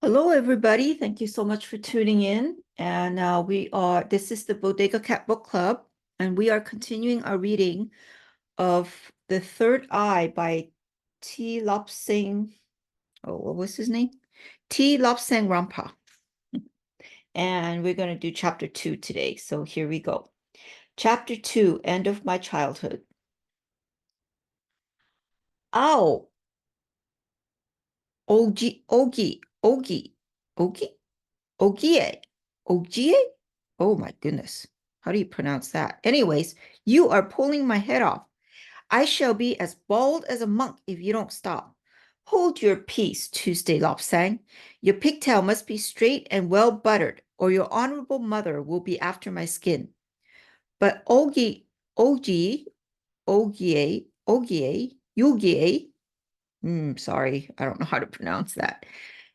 Hello, everybody. Thank you so much for tuning in. And this is the Bodega Cat Book Club, and we are continuing our reading of The Third Eye by T. Lobsang, what was his name? T. Lobsang Rampa. And we're going to do chapter 2 today. So here we go. Chapter 2, End of My Childhood. Ow! Ogi, Ogi, Ogi, Ogi, Ogie, Ogie? Oh my goodness. How do you pronounce that? Anyways, you are pulling my head off. I shall be as bald as a monk if you don't stop. Hold your peace, Tuesday Lopsang. Your pigtail must be straight and well buttered, or your honorable mother will be after my skin. But Ogie, Yugie, sorry, I don't know how to pronounce that.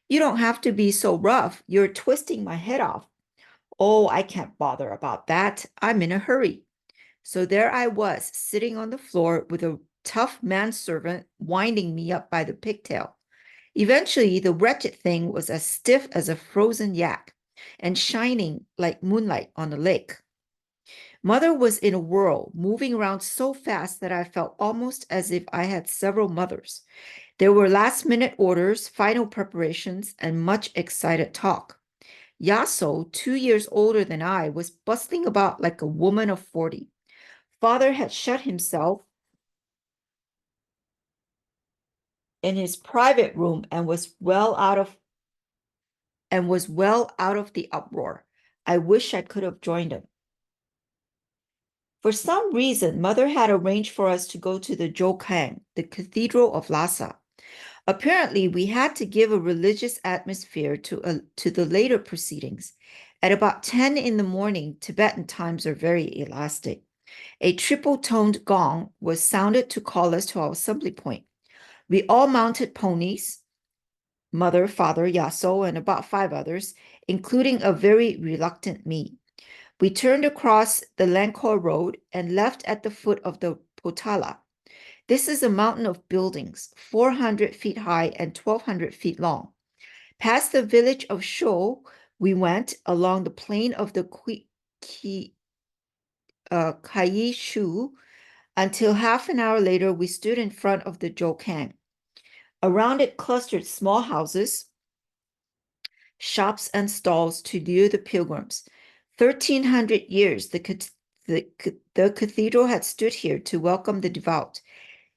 You don't have to be so rough. You're twisting my head off. Oh, I can't bother about that. I'm in a hurry. So there I was, sitting on the floor with a tough manservant winding me up by the pigtail. Eventually, the wretched thing was as stiff as a frozen yak and shining like moonlight on the lake. Mother was in a whirl, moving around so fast that I felt almost as if I had several mothers. There were last-minute orders, final preparations, and much excited talk. Yaso, 2 years older than I, was bustling about like a woman of 40. Father had shut himself in his private room and was well out of the uproar. I wish I could have joined him. For some reason, Mother had arranged for us to go to the Jokang, the Cathedral of Lhasa. Apparently, we had to give a religious atmosphere to the later proceedings. At about 10 in the morning, Tibetan times are very elastic. A triple-toned gong was sounded to call us to our assembly point. We all mounted ponies, Mother, Father, Yaso, and about 5 others, including a very reluctant me. We turned across the Lankor Road and left at the foot of the Potala. This is a mountain of buildings, 400 feet high and 1,200 feet long. Past the village of Sho, we went along the plain of the Kaishu until half an hour later we stood in front of the Jokang. Around it clustered small houses, shops, and stalls to lure the pilgrims. 1,300 years the cathedral had stood here to welcome the devout.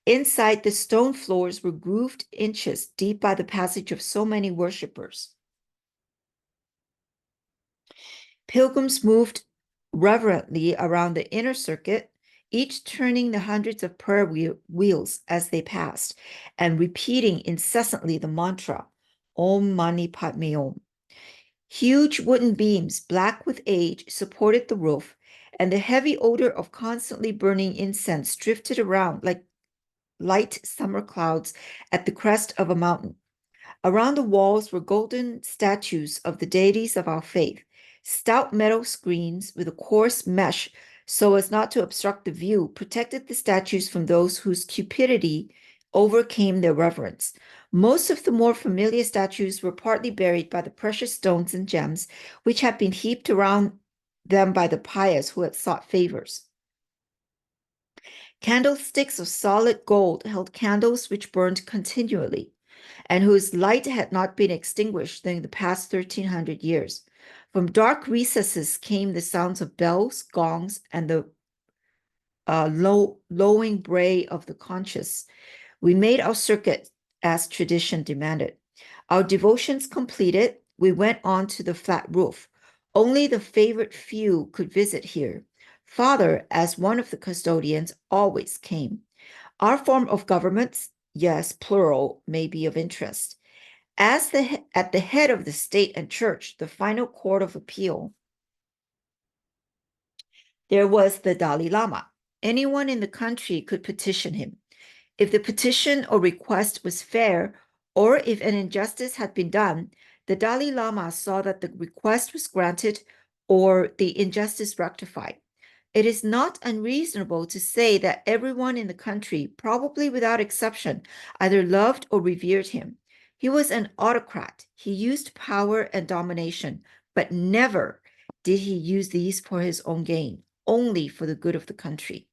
Inside, the stone floors were grooved inches deep by the passage of so many worshippers. Pilgrims moved reverently around the inner circuit, each turning the hundreds of prayer wheels as they passed, and repeating incessantly the mantra, Om Mani Padme Om. Huge wooden beams, black with age, supported the roof, and the heavy odor of constantly burning incense drifted around like light summer clouds at the crest of a mountain. Around the walls were golden statues of the deities of our faith, stout metal screens with a coarse mesh so as not to obstruct the view protected the statues from those whose cupidity overcame their reverence. Most of the more familiar statues were partly buried by the precious stones and gems which had been heaped around them by the pious who had sought favors. Candlesticks of solid gold held candles which burned continually, and whose light had not been extinguished during the past 1,300 years. From dark recesses came the sounds of bells, gongs, and the lowing bray of the conches. We made our circuit as tradition demanded. Our devotions completed, we went on to the flat roof. Only the favorite few could visit here. Father, as one of the custodians, always came. Our form of government, yes, plural, may be of interest. At the head of the state and church, the final court of appeal, there was the Dalai Lama. Anyone in the country could petition him. If the petition or request was fair, or if an injustice had been done, the Dalai Lama saw that the request was granted or the injustice rectified. It is not unreasonable to say that everyone in the country, probably without exception, either loved or revered him. He was an autocrat. He used power and domination, but never did he use these for his own gain, only for the good of the country.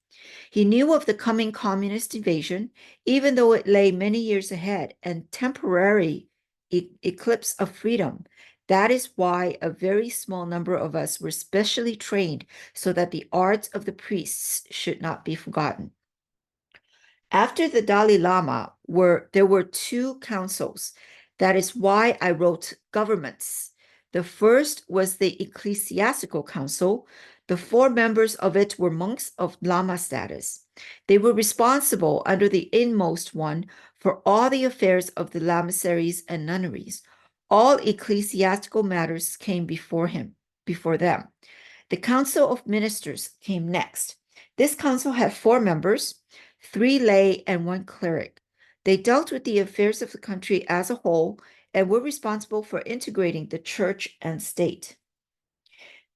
He knew of the coming communist invasion, even though it lay many years ahead and temporary eclipse of freedom. That is why a very small number of us were specially trained so that the arts of the priests should not be forgotten. After the Dalai Lama, there were two councils. That is why I wrote governments. The first was the ecclesiastical council. The 4 members of it were monks of Lama status. They were responsible under the inmost one for all the affairs of the lamaseries and nunneries. All ecclesiastical matters came before them. The Council of Ministers came next. This council had 4 members, 3 lay and 1 cleric. They dealt with the affairs of the country as a whole and were responsible for integrating the church and state.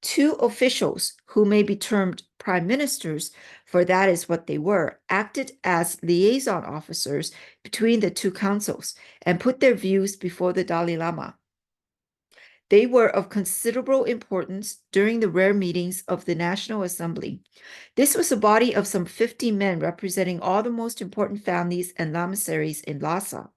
2 officials, who may be termed prime ministers, for that is what they were, acted as liaison officers between the 2 councils and put their views before the Dalai Lama. They were of considerable importance during the rare meetings of the National Assembly. This was a body of some 50 men representing all the most important families and lamaseries in Lhasa.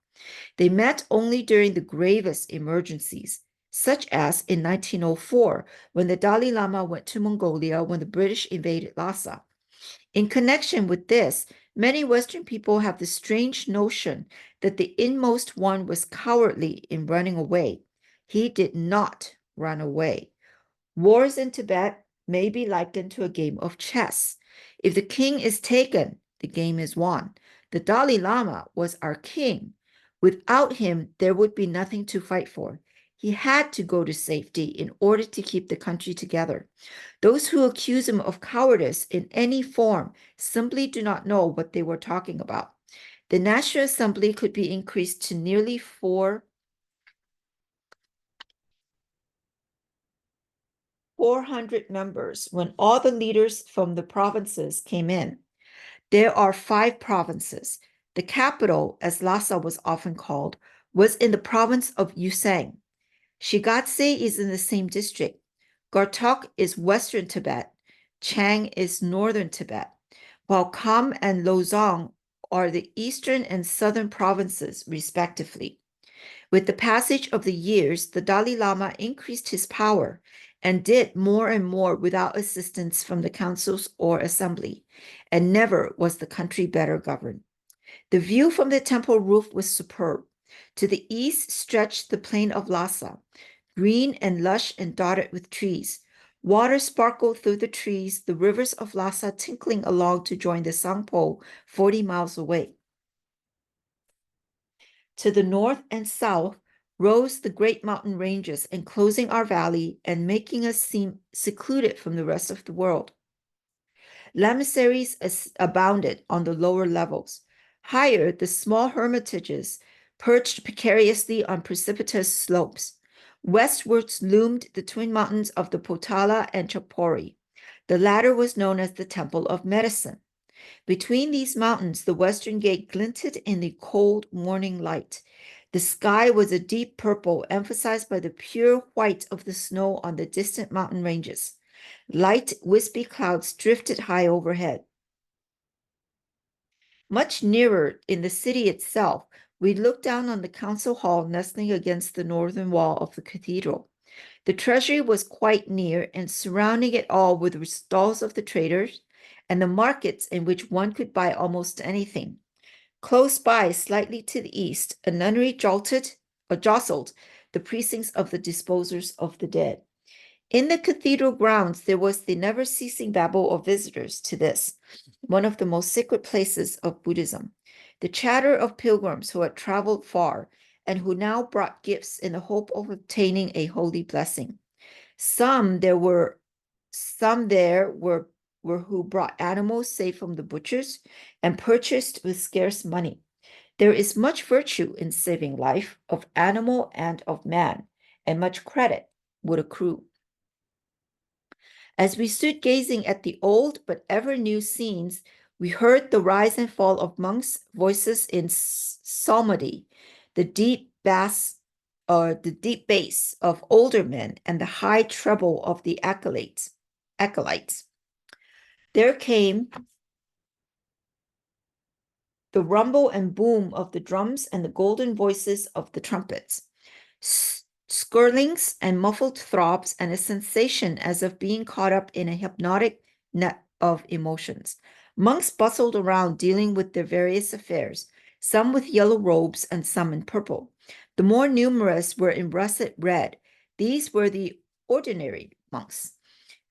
They met only during the gravest emergencies, such as in 1904, when the Dalai Lama went to Mongolia when the British invaded Lhasa. In connection with this, many Western people have the strange notion that the inmost one was cowardly in running away. He did not run away. Wars in Tibet may be likened to a game of chess. If the king is taken, the game is won. The Dalai Lama was our king. Without him, there would be nothing to fight for. He had to go to safety in order to keep the country together. Those who accuse him of cowardice in any form simply do not know what they were talking about. The National Assembly could be increased to nearly 400 members when all the leaders from the provinces came in. There are 5 provinces. The capital, as Lhasa was often called, was in the province of Lobsang. Shigatse is in the same district. Gartok is western Tibet. Chang is northern Tibet, while Kham and Losang are the eastern and southern provinces, respectively. With the passage of the years, the Dalai Lama increased his power and did more and more without assistance from the councils or assembly, and never was the country better governed. The view from the temple roof was superb. To the east stretched the plain of Lhasa, green and lush and dotted with trees. Water sparkled through the trees, the rivers of Lhasa tinkling along to join the Sangpo 40 miles away. To the north and south rose the great mountain ranges, enclosing our valley and making us seem secluded from the rest of the world. Lamaseries abounded on the lower levels. Higher, the small hermitages perched precariously on precipitous slopes. Westwards loomed the twin mountains of the Potala and Chapori. The latter was known as the Temple of Medicine. Between these mountains, the western gate glinted in the cold morning light. The sky was a deep purple, emphasized by the pure white of the snow on the distant mountain ranges. Light, wispy clouds drifted high overhead. Much nearer, in the city itself, we looked down on the council hall nestling against the northern wall of the cathedral. The treasury was quite near, and surrounding it all were the stalls of the traders and the markets in which one could buy almost anything. Close by, slightly to the east, a nunnery jostled the precincts of the disposers of the dead. In the cathedral grounds, there was the never-ceasing babble of visitors to this, one of the most sacred places of Buddhism. The chatter of pilgrims who had traveled far and who now brought gifts in the hope of obtaining a holy blessing. Some there were who brought animals saved from the butchers and purchased with scarce money. There is much virtue in saving life of animal and of man, and much credit would accrue. As we stood gazing at the old but ever new scenes, we heard the rise and fall of monks' voices in psalmody, the deep the deep bass of older men and the high treble of the acolytes. There came the rumble and boom of the drums and the golden voices of the trumpets. Skirlings and muffled throbs and a sensation as of being caught up in a hypnotic net of emotions. Monks bustled around dealing with their various affairs, some with yellow robes and some in purple. The more numerous were in russet red. These were the ordinary monks.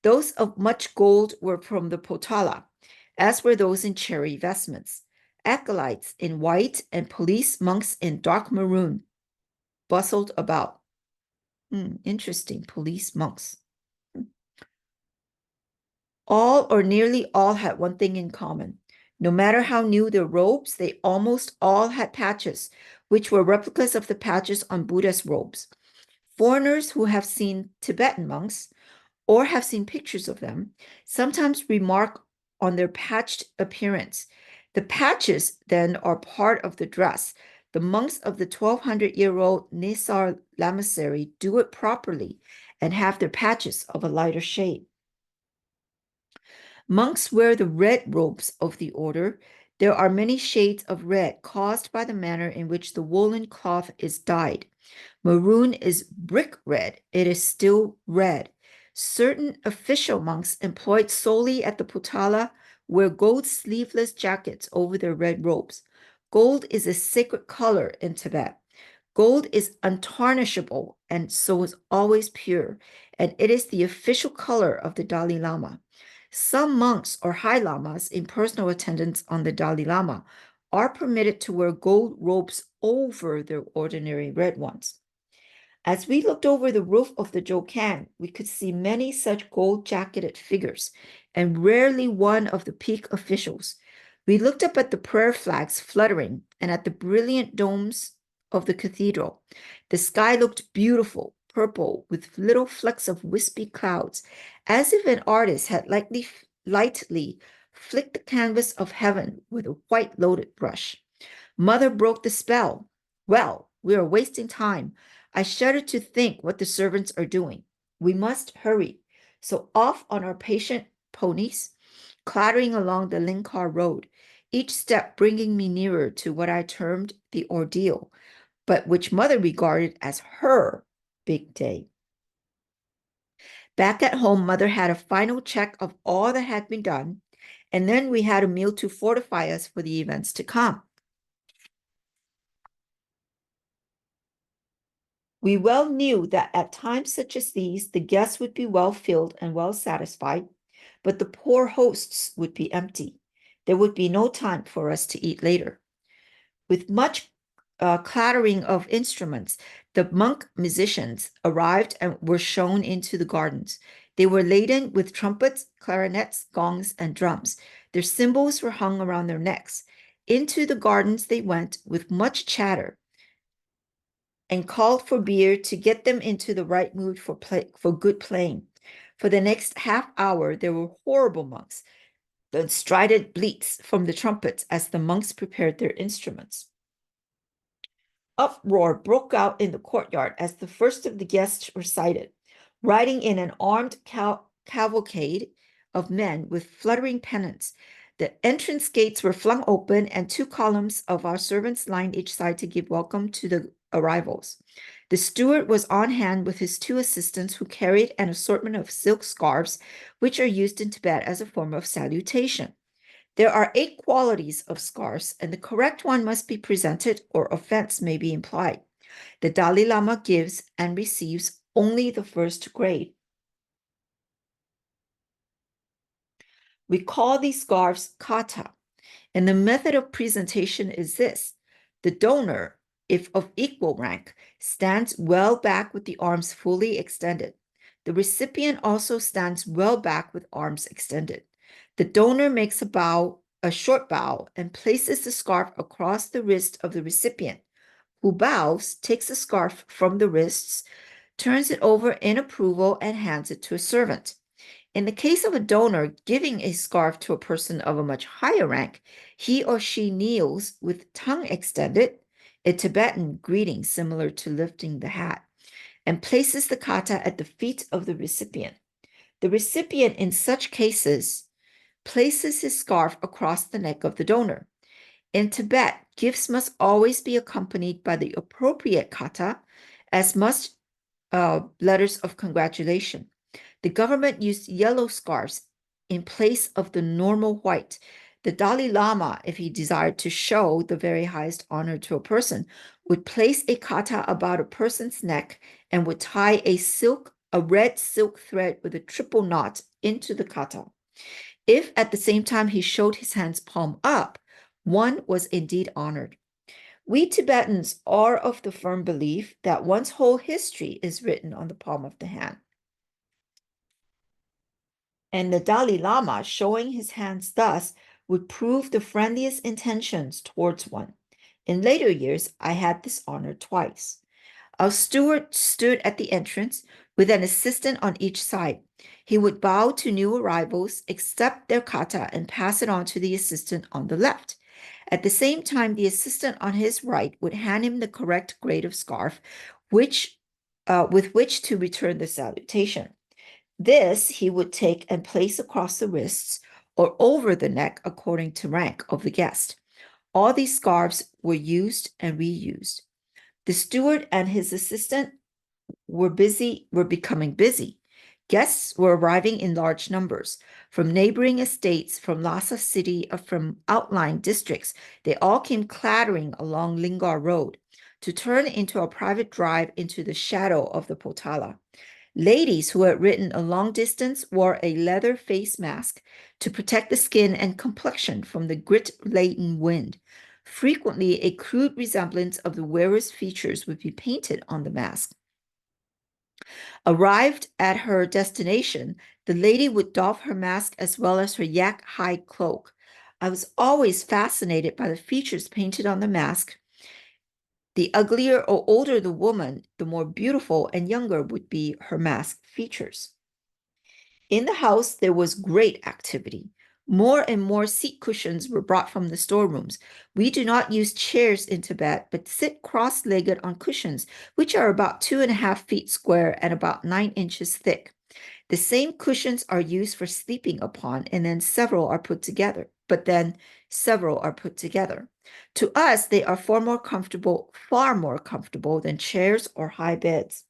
Those of much gold were from the potala, as were those in cherry vestments. Acolytes in white and police monks in dark maroon bustled about. Interesting, police monks. All or nearly all had one thing in common. No matter how new their robes, they almost all had patches, which were replicas of the patches on Buddha's robes. Foreigners who have seen Tibetan monks or have seen pictures of them sometimes remark on their patched appearance. The patches, then, are part of the dress. The monks of the 1200-year-old Nesar Lamasery do it properly and have their patches of a lighter shade. Monks wear the red robes of the order. There are many shades of red caused by the manner in which the woolen cloth is dyed. Maroon is brick red. It is still red. Certain official monks employed solely at the Potala wear gold sleeveless jackets over their red robes. Gold is a sacred color in Tibet. Gold is untarnishable and so is always pure, and it is the official color of the Dalai Lama. Some monks or high lamas in personal attendance on the Dalai Lama are permitted to wear gold robes over their ordinary red ones. As we looked over the roof of the Jokan, we could see many such gold-jacketed figures, and rarely one of the peak officials. We looked up at the prayer flags fluttering and at the brilliant domes of the cathedral. The sky looked beautiful, purple, with little flecks of wispy clouds, as if an artist had lightly flicked the canvas of heaven with a white loaded brush. Mother broke the spell. Well, we are wasting time. I shudder to think what the servants are doing. We must hurry. So off on our patient ponies, clattering along the Linkar road, each step bringing me nearer to what I termed the ordeal, but which Mother regarded as her big day. Back at home, Mother had a final check of all that had been done, and then we had a meal to fortify us for the events to come. We well knew that at times such as these, the guests would be well filled and well satisfied, but the poor hosts would be empty. There would be no time for us to eat later. With much clattering of instruments, the monk musicians arrived and were shown into the gardens. They were laden with trumpets, clarinets, gongs, and drums. Their cymbals were hung around their necks. Into the gardens they went with much chatter and called for beer to get them into the right mood for good playing. For the next half hour, there were horrible monks, the strident bleats from the trumpets as the monks prepared their instruments. Uproar broke out in the courtyard as the first of the guests recited, riding in an armed cavalcade of men with fluttering pennants. The entrance gates were flung open, and 2 columns of our servants lined each side to give welcome to the arrivals. The steward was on hand with his 2 assistants, who carried an assortment of silk scarves, which are used in Tibet as a form of salutation. There are 8 qualities of scarves, and the correct one must be presented or offense may be implied. The Dalai Lama gives and receives only the first grade. We call these scarves kata, and the method of presentation is this. The donor, if of equal rank, stands well back with the arms fully extended. The recipient also stands well back with arms extended. The donor makes a short bow, and places the scarf across the wrist of the recipient, who bows, takes the scarf from the wrists, turns it over in approval, and hands it to a servant. In the case of a donor giving a scarf to a person of a much higher rank, he or she kneels with tongue extended a Tibetan greeting similar to lifting the hat, and places the kata at the feet of the recipient. The recipient, in such cases, places his scarf across the neck of the donor. In Tibet, gifts must always be accompanied by the appropriate kata, as must letters of congratulation. The government used yellow scarves in place of the normal white. The Dalai Lama, if he desired to show the very highest honor to a person, would place a kata about a person's neck and would tie a red silk thread with a triple knot into the kata. If at the same time he showed his hands palm up, one was indeed honored. We Tibetans are of the firm belief that one's whole history is written on the palm of the hand. And the Dalai Lama showing his hands thus would prove the friendliest intentions towards one. In later years, I had this honor twice. Our steward stood at the entrance with an assistant on each side. He would bow to new arrivals, accept their kata, and pass it on to the assistant on the left. At the same time, the assistant on his right would hand him the correct grade of scarf, with which to return the salutation. This he would take and place across the wrists or over the neck according to rank of the guest. All these scarves were used and reused. The steward and his assistant were becoming busy. Guests were arriving in large numbers from neighboring estates, from Lhasa city, or from outlying districts. They all came clattering along Lingar Road to turn into a private drive into the shadow of the Potala. Ladies who had ridden a long distance wore a leather face mask to protect the skin and complexion from the grit-laden wind. Frequently, a crude resemblance of the wearer's features would be painted on the mask. Arrived at her destination, the lady would doff her mask as well as her yak hide cloak. I was always fascinated by the features painted on the mask. The uglier or older the woman, the more beautiful and younger would be her mask features. In the house, there was great activity. More and more seat cushions were brought from the storerooms. We do not use chairs in Tibet, but sit cross-legged on cushions, which are about 2.5 feet square and about 9 inches thick. The same cushions are used for sleeping upon, and then several are put together. To us, they are far more comfortable than chairs or high beds.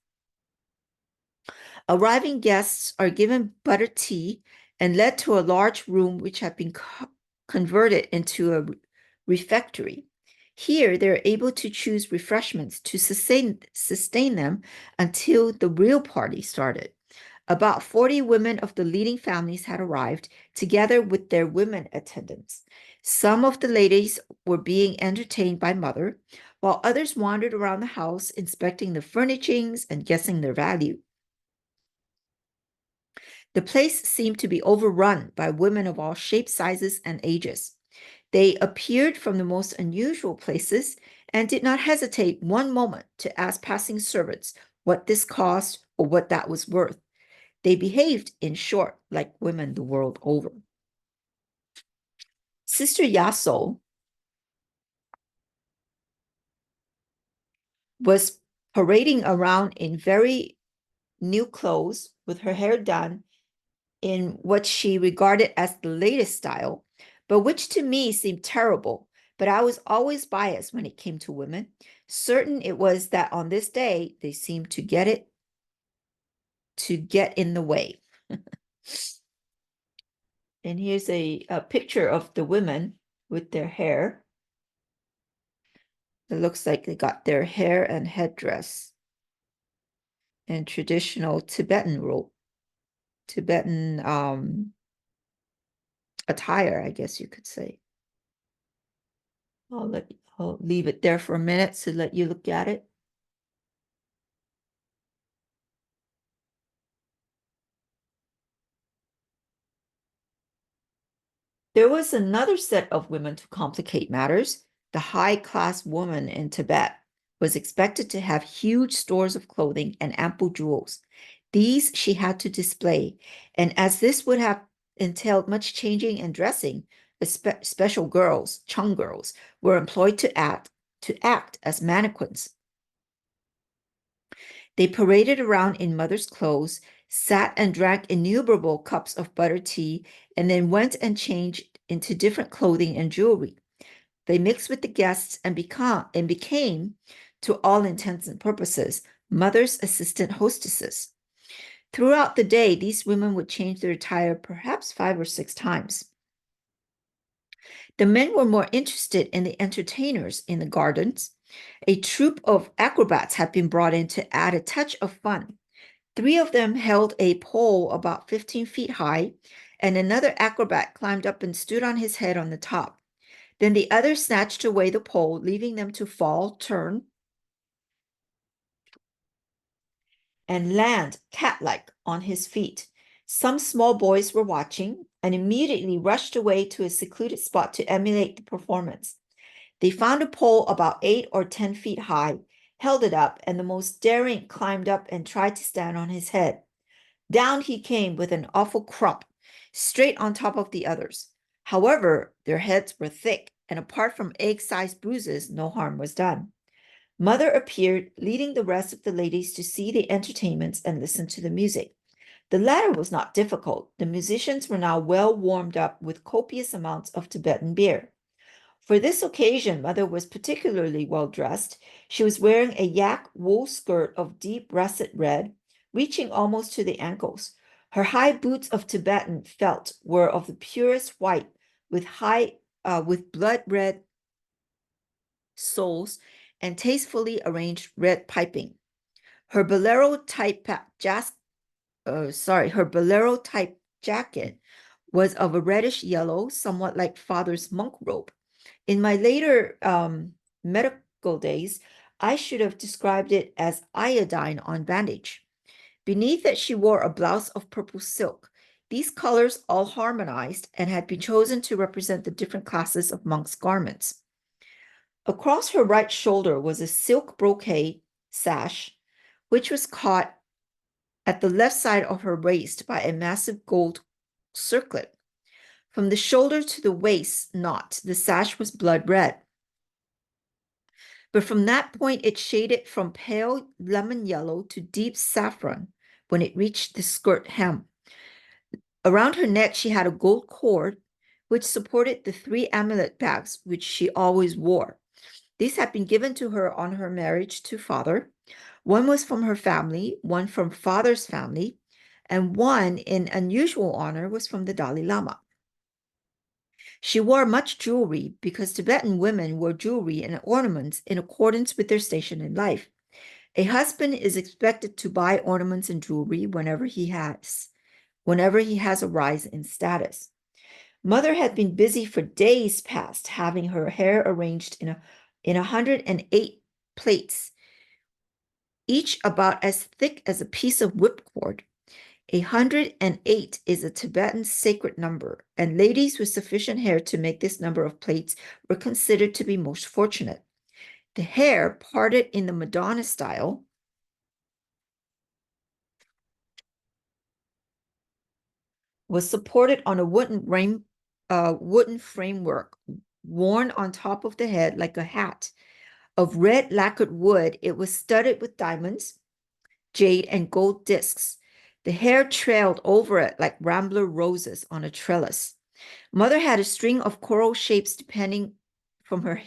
Arriving guests are given buttered tea and led to a large room which had been converted into a refectory. Here, they're able to choose refreshments to sustain them until the real party started. About 40 women of the leading families had arrived, together with their women attendants. Some of the ladies were being entertained by mother, while others wandered around the house, inspecting the furnishings and guessing their value. The place seemed to be overrun by women of all shapes, sizes, and ages. They appeared from the most unusual places and did not hesitate one moment to ask passing servants what this cost or what that was worth. They behaved, in short, like women the world over. Sister Yaso was parading around in very new clothes with her hair done in what she regarded as the latest style, but which to me seemed terrible. But I was always biased when it came to women. Certain it was that on this day, they seemed to get in the way. And here's a picture of the women with their hair. It looks like they got their hair and headdress in traditional Tibetan attire, I guess you could say. I'll leave it there for a minute to let you look at it. There was another set of women to complicate matters. The high-class woman in Tibet was expected to have huge stores of clothing and ample jewels. These she had to display, and as this would have entailed much changing and dressing, special girls, chung girls, were employed to act to act as mannequins. They paraded around in mother's clothes, sat and drank innumerable cups of butter tea, and then went and changed into different clothing and jewelry. They mixed with the guests and became, to all intents and purposes, mother's assistant hostesses. Throughout the day, these women would change their attire perhaps 5 or 6 times. The men were more interested in the entertainers in the gardens. A troupe of acrobats had been brought in to add a touch of fun. 3 of them held a pole about 15 feet high, and another acrobat climbed up and stood on his head on the top. Then the other snatched away the pole, leaving them to fall, turn, and land cat-like on his feet. Some small boys were watching and immediately rushed away to a secluded spot to emulate the performance. They found a pole about 8 or 10 feet high, held it up, and the most daring climbed up and tried to stand on his head. Down he came with an awful crump, straight on top of the others. However, their heads were thick, and apart from egg-sized bruises, no harm was done. Mother appeared, leading the rest of the ladies to see the entertainments and listen to the music. The latter was not difficult. The musicians were now well warmed up with copious amounts of Tibetan beer. For this occasion, Mother was particularly well dressed. She was wearing a yak wool skirt of deep russet red, reaching almost to the ankles. Her high boots of Tibetan felt were of the purest white, with blood red soles and tastefully arranged red piping. Her bolero type jacket was of a reddish yellow, somewhat like father's monk robe. In my later medical days, I should have described it as iodine on bandage. Beneath it, she wore a blouse of purple silk. These colors all harmonized and had been chosen to represent the different classes of monks' garments. Across her right shoulder was a silk brocade sash, which was caught at the left side of her waist by a massive gold circlet. From the shoulder to the waist knot, the sash was blood red. But from that point, it shaded from pale lemon yellow to deep saffron when it reached the skirt hem. Around her neck, she had a gold cord, which supported the 3 amulet bags which she always wore. These had been given to her on her marriage to father. One was from her family, one from father's family, and one, in unusual honor, was from the Dalai Lama. She wore much jewelry because Tibetan women wore jewelry and ornaments in accordance with their station in life. A husband is expected to buy ornaments and jewelry whenever he has a rise in status. Mother had been busy for days past, having her hair arranged in 108 plaits, each about as thick as a piece of whipcord. 108 is a Tibetan sacred number, and ladies with sufficient hair to make this number of plaits were considered to be most fortunate. The hair, parted in the Madonna style, was supported on a wooden framework worn on top of the head like a hat. Of red lacquered wood, it was studded with diamonds, jade, and gold discs. The hair trailed over it like rambler roses on a trellis. Mother had a string of coral shapes depending from her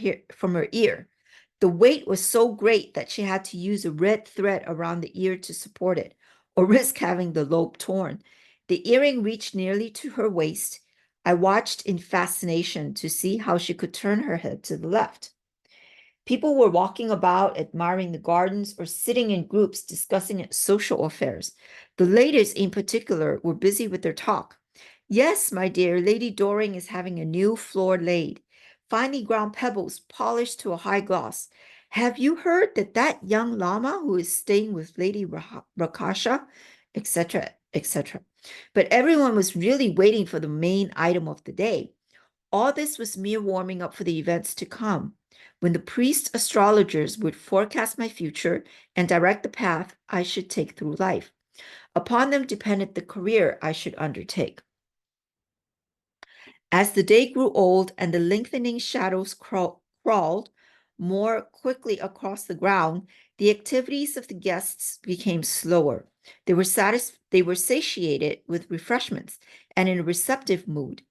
ear. The weight was so great that she had to use a red thread around the ear to support it, or risk having the lobe torn. The earring reached nearly to her waist. I watched in fascination to see how she could turn her head to the left. People were walking about, admiring the gardens, or sitting in groups discussing social affairs. The ladies, in particular, were busy with their talk. Yes, my dear, Lady Doring is having a new floor laid. Finely ground pebbles polished to a high gloss. Have you heard that that young Lama who is staying with Lady Rakasha, etc., etc. But everyone was really waiting for the main item of the day. All this was mere warming up for the events to come, when the priest astrologers would forecast my future and direct the path I should take through life. Upon them depended the career I should undertake. As the day grew old and the lengthening shadows crawled more quickly across the ground, the activities of the guests became slower. They were satiated with refreshments and in a receptive mood.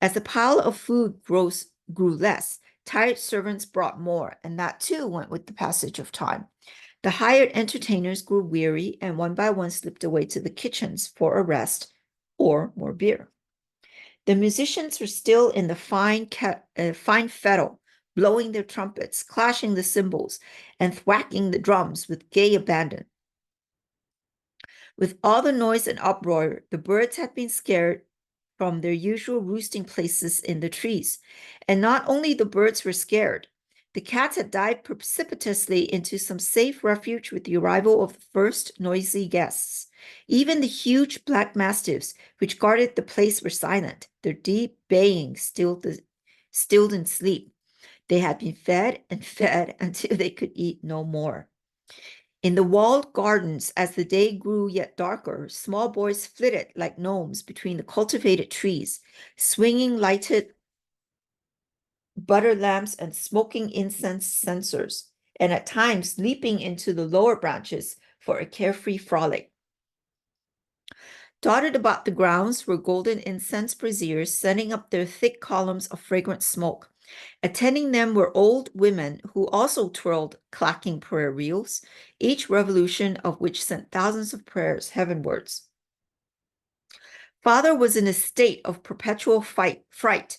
As the pile of food grew less, tired servants brought more, and that too went with the passage of time. The hired entertainers grew weary and one by one slipped away to the kitchens for a rest or more beer. The musicians were still in the fine fiddle, blowing their trumpets, clashing the cymbals, and thwacking the drums with gay abandon. With all the noise and uproar, the birds had been scared from their usual roosting places in the trees. And not only the birds were scared, the cats had dived precipitously into some safe refuge with the arrival of the first noisy guests. Even the huge black mastiffs which guarded the place were silent, their deep baying stilled in sleep. They had been fed and fed until they could eat no more. In the walled gardens, as the day grew yet darker, small boys flitted like gnomes between the cultivated trees, swinging lighted butter lamps and smoking incense censers, and at times leaping into the lower branches for a carefree frolic. Dotted about the grounds were golden incense braziers sending up their thick columns of fragrant smoke. Attending them were old women who also twirled clacking prayer reels, each revolution of which sent thousands of prayers heavenwards. Father was in a state of perpetual fright.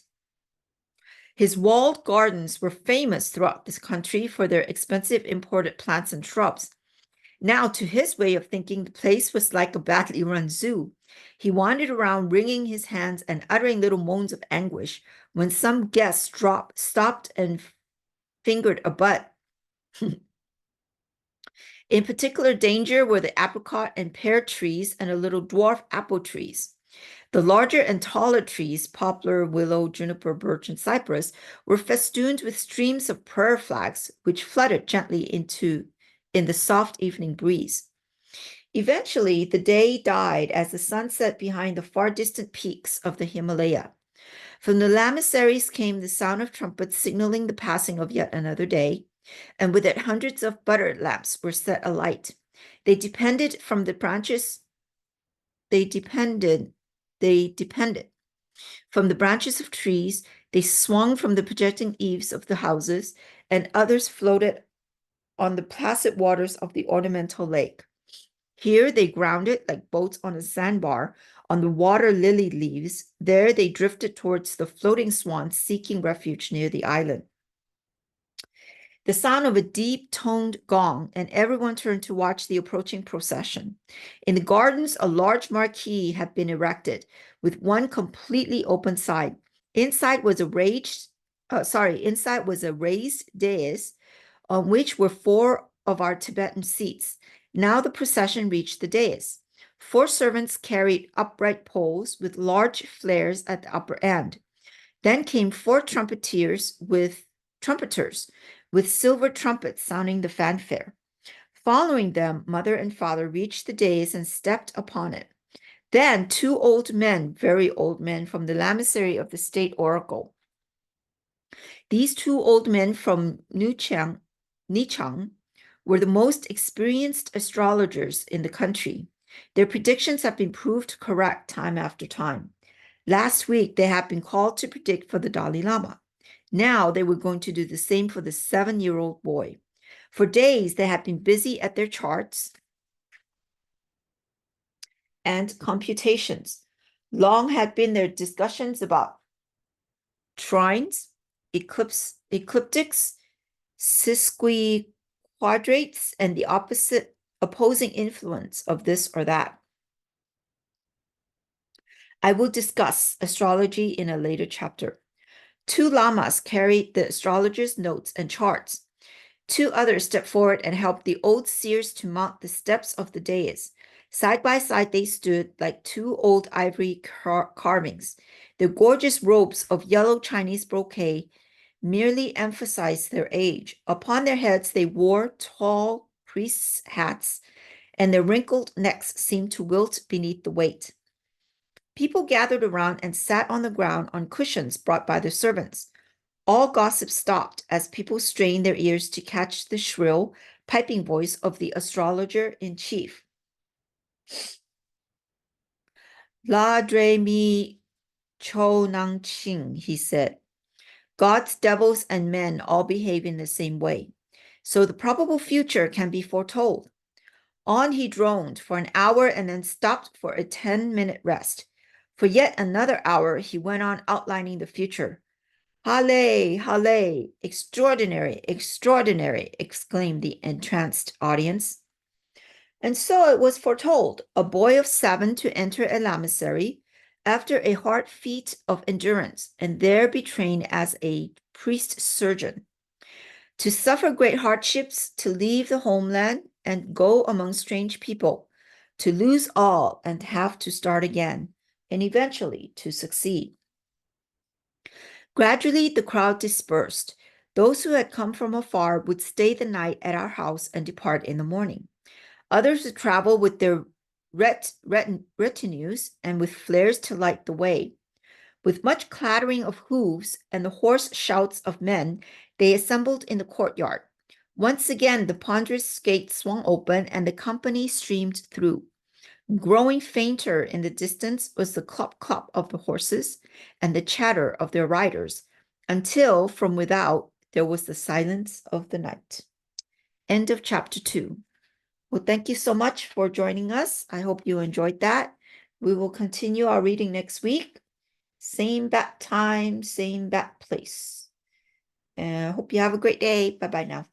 His walled gardens were famous throughout this country for their expensive imported plants and shrubs. Now, to his way of thinking, the place was like a badly run zoo. He wandered around wringing his hands and uttering little moans of anguish when some guest stopped and fingered a bud. In particular danger were the apricot and pear trees and the little dwarf apple trees. The larger and taller trees, poplar, willow, juniper, birch, and cypress, were festooned with streams of prayer flags, which fluttered gently in the soft evening breeze. Eventually, the day died as the sun set behind the far distant peaks of the Himalaya. From the lamaseries came the sound of trumpets signaling the passing of yet another day, and with it hundreds of butter lamps were set alight. They depended from the branches. They depended from the branches of trees. They swung from the projecting eaves of the houses, and others floated on the placid waters of the ornamental lake. Here they grounded like boats on a sandbar on the water lily leaves. There they drifted towards the floating swans seeking refuge near the island. The sound of a deep-toned gong, and everyone turned to watch the approaching procession. In the gardens, a large marquee had been erected, with one completely open side. Inside was a raised dais on which were 4 of our Tibetan seats. Now the procession reached the dais. 4 servants carried upright poles with large flares at the upper end. Then came 4 trumpeters with silver trumpets sounding the fanfare. Following them, mother and father reached the dais and stepped upon it. Then 2 old men, very old men, from the lamasery of the state oracle. These 2 old men from Nichang were the most experienced astrologers in the country. Their predictions have been proved correct time after time. Last week, they had been called to predict for the Dalai Lama. Now they were going to do the same for the 7-year-old boy. For days, they had been busy at their charts and computations. Long had been their discussions about trines, ecliptics, sesquiquadrates, and the opposing influence of this or that. I will discuss astrology in a later chapter. 2 lamas carried the astrologers' notes and charts. 2 others stepped forward and helped the old seers to mount the steps of the dais. Side by side, they stood like 2 old ivory carvings. Their gorgeous robes of yellow Chinese brocade merely emphasized their age. Upon their heads, they wore tall priests' hats, and their wrinkled necks seemed to wilt beneath the weight. People gathered around and sat on the ground on cushions brought by the servants. All gossip stopped as people strained their ears to catch the shrill, piping voice of the astrologer-in-chief. La dre mi cho nang ching, he said. Gods, devils, and men all behave in the same way, so the probable future can be foretold. On he droned for an hour and then stopped for a 10-minute rest. For yet another hour, he went on outlining the future. Hale, hale, extraordinary, extraordinary, exclaimed the entranced audience. And so it was foretold, a boy of 7 to enter a lamasery after a hard feat of endurance, and there be trained as a priest surgeon. To suffer great hardships, to leave the homeland and go among strange people, to lose all and have to start again, and eventually to succeed. Gradually, the crowd dispersed. Those who had come from afar would stay the night at our house and depart in the morning. Others would travel with their retinues and with flares to light the way. With much clattering of hooves and the hoarse shouts of men, they assembled in the courtyard. Once again, the ponderous gate swung open and the company streamed through. Growing fainter in the distance was the clop-clop of the horses and the chatter of their riders, until from without there was the silence of the night. End of chapter 2. Well, thank you so much for joining us. I hope you enjoyed that. We will continue our reading next week. Same bat time, same bat place. Hope you have a great day. Bye-bye now.